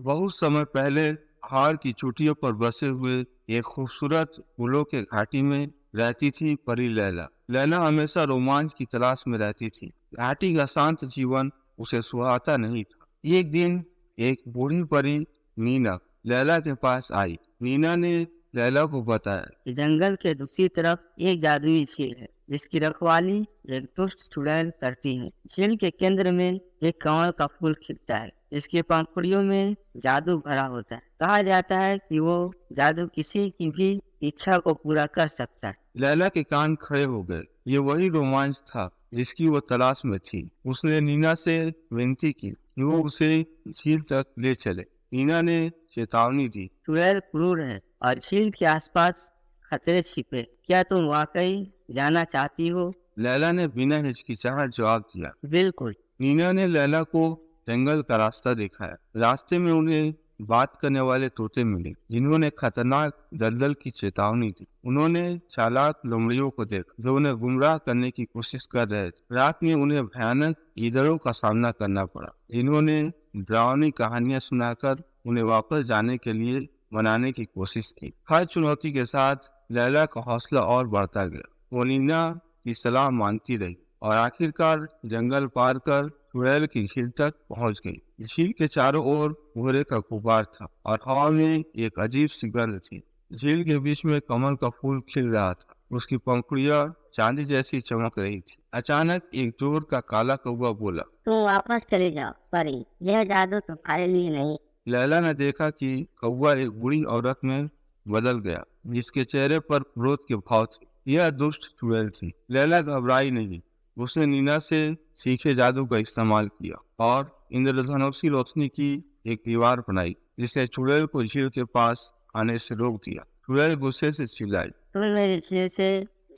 बहुत समय पहले पहाड़ की चोटियों पर बसे हुए एक खूबसूरत फूलों के घाटी में रहती थी परी लैला। लैला हमेशा रोमांच की तलाश में रहती थी। घाटी का शांत जीवन उसे सुहाता नहीं था। एक दिन एक बूढ़ी परी नीना लैला के पास आई। नीना ने लैला को बताया कि जंगल के दूसरी तरफ एक जादुई झील है जिसकी रखवाली एक दुष्ट चुड़ैल करती है। झील के केंद्र में एक कमल का फूल खिलता है जिसके पंखुड़ियों में जादू भरा होता है। कहा जाता है कि वो जादू किसी की भी इच्छा को पूरा कर सकता है। लैला के कान खड़े हो गए। ये वही रोमांच था जिसकी वो तलाश में थी। उसने नीना से विनती की कि वो उसे झील तक ले चले। नीना ने चेतावनी दी। चुड़ैल क्रूर है और झील के आसपास खतरे छिपे। क्या तुम वाकई जाना चाहती हो? लैला ने बिना हिचकिचाहट जवाब दिया। बिल्कुल। नीना ने लैला को जंगल का रास्ता दिखाया। रास्ते में उन्हें बात करने वाले तोते मिले जिन्होंने खतरनाक दलदल की चेतावनी दी। उन्होंने चालाक लोमड़ियों को देखा जो उन्हें गुमराह करने की कोशिश कर रहे थे। रात में उन्हें भयानक गीदड़ों का सामना करना पड़ा जिन्होंने डरावनी कहानियां सुनाकर उन्हें वापस जाने के लिए मनाने की कोशिश की। हर चुनौती के साथ लैला का हौसला और बढ़ता गया। वो नीना की सलाह मानती रही और आखिरकार जंगल पार कर चुड़ैल की झील तक पहुंच गई। झील के चारों ओर कोहरे का गुबार था और हवा में एक अजीब सी गंध थी। झील के बीच में कमल का फूल खिल रहा था। उसकी पंखुड़ियां चांदी जैसी चमक रही थी। अचानक एक जोर का काला कौवा बोला, तुम वापस चले जाओ परी, यह जादू तुम्हारे लिए नहीं। लैला ने देखा कि कौवा एक बुरी औरत में बदल गया जिसके चेहरे पर क्रोध के भाव थे। यह दुष्ट चुड़ैल थी। लैला घबराई नहीं। उसने नीना से सीखे जादू का इस्तेमाल किया और इंद्रधनुषी रोशनी की एक दीवार बनाई जिसने चुड़ैल को झील के पास आने से रोक दिया। चुड़ैल गुस्से से चिल्लाई, तुम मेरे झील से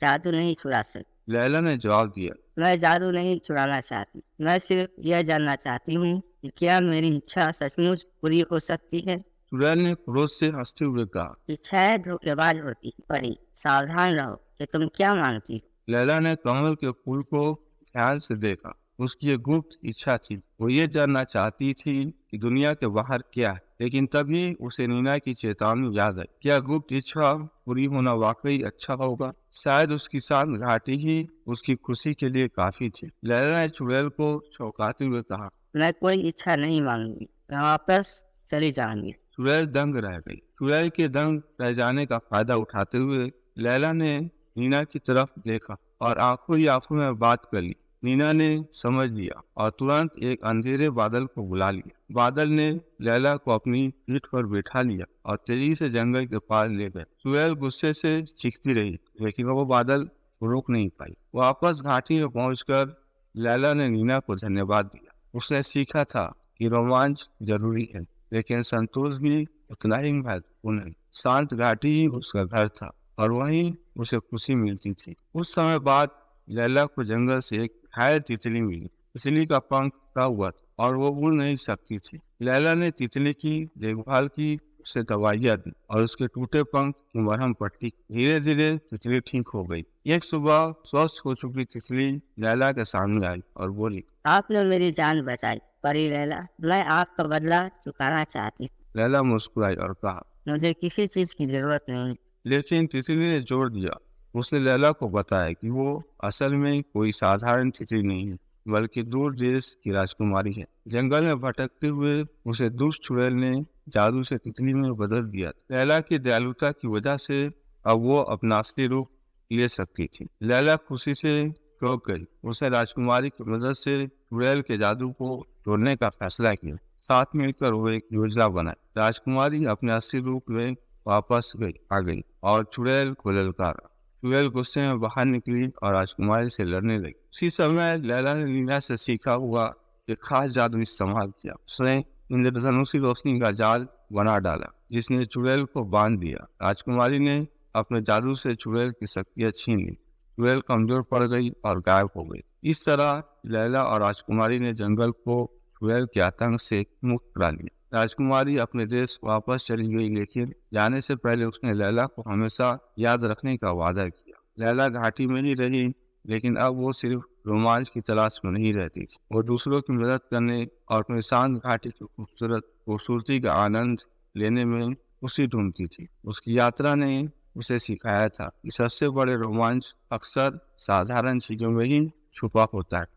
जादू नहीं चुरा सकते। लैला ने जवाब दिया, मैं जादू नहीं चुराना चाहती। मैं सिर्फ यह जानना चाहती हूँ कि क्या मेरी इच्छा सचमुच पूरी हो सकती है। चुड़ैल ने क्रोध से हंसते हुए कहा, इच्छाएं धोखेबाज होती है परी, सावधान रहो कि तुम क्या मांगती हो। लैला ने कमल के फूल को ध्यान से देखा। उसकी एक गुप्त इच्छा थी। वो ये जानना चाहती थी कि दुनिया के बाहर क्या है। लेकिन तभी उसे नीना की चेतावनी याद आई। क्या गुप्त इच्छा पूरी होना वाकई अच्छा होगा? शायद उसकी शांत घाटी ही उसकी खुशी के लिए काफी थी। लैला ने चुड़ैल को चौंकाते हुए कहा, मैं कोई इच्छा नहीं मांगूंगी, मैं वापस चली जाऊंगी। चुड़ैल दंग रह गई। चुड़ैल के दंग रह जाने का फायदा उठाते हुए लैला ने नीना की तरफ देखा और आंखों ही आंखों में बात कर ली। नीना ने समझ लिया और तुरंत एक अंधेरे बादल को बुला लिया। बादल ने लैला को अपनी पीठ पर बैठा लिया और तेजी से जंगल के पार ले गए। चुड़ैल गुस्से से चीखती रही लेकिन वो बादल को रोक नहीं पाई। वापस घाटी में पहुंचकर लैला ने नीना को धन्यवाद दिया। उसने सीखा था कि रोमांच जरूरी है लेकिन संतोष भी उतना ही महत्वपूर्ण है। शांत घाटी ही उसका घर था और वहीं उसे खुशी मिलती थी। उस समय बाद लैला को जंगल से एक घायल तितली मिली। तितली का पंख कटा हुआ था और वो उड़ नहीं सकती थी। लैला ने तितली की देखभाल की, उसे दवाइयाँ दी और उसके टूटे पंख की मरहम पट्टी। धीरे धीरे तितली ठीक हो गई। एक सुबह स्वस्थ हो चुकी तितली लैला के सामने आई और बोली, आपने मेरी जान बचाई परी लैला, मैं आपका बदला चुकाना चाहती हूँ। लैला मुस्कुराई और कहा, मुझे किसी चीज की जरूरत नहीं। लेकिन तितली ने जोर दिया। उसने लैला को बताया कि वो असल में कोई साधारण तितली नहीं है बल्कि दूर देश की राजकुमारी है। जंगल में भटकते हुए उसे दुष्ट चुड़ैल ने जादू से तितली में बदल दिया था। लैला की दयालुता की वजह से अब वो अपना असली रूप ले सकती थी। लैला खुशी से चौंक गई। उसने राजकुमारी की मदद से चुड़ैल के जादू को तोड़ने का फैसला किया। साथ मिलकर वो एक योजना बनाई। राजकुमारी अपने असली रूप में वापस आ गई और चुड़ैल को ललकारा। चुड़ैल गुस्से में बाहर निकली और राजकुमारी से लड़ने लगी। उसी समय लैला ने नीना से सीखा हुआ एक खास जादू इस्तेमाल किया। उसने इंद्रधनुषी रोशनी का जाल बना डाला जिसने चुड़ैल को बांध दिया। राजकुमारी ने अपने जादू से चुड़ैल की शक्तियां छीन ली। चुड़ैल कमजोर पड़ गई और गायब हो गई। इस तरह लैला और राजकुमारी ने जंगल को चुड़ैल के आतंक से मुक्त करा लिया। राजकुमारी अपने देश वापस चली गई लेकिन जाने से पहले उसने लैला को हमेशा याद रखने का वादा किया। लैला घाटी में ही रही लेकिन अब वो सिर्फ रोमांच की तलाश में नहीं रहती थी। वो दूसरों की मदद करने और अपनी शांत घाटी की खूबसूरती का आनंद लेने में खुशी ढूंढती थी। उसकी यात्रा ने उसे सिखाया था कि सबसे बड़े रोमांच अक्सर साधारण चीजों में ही छुपा होता है।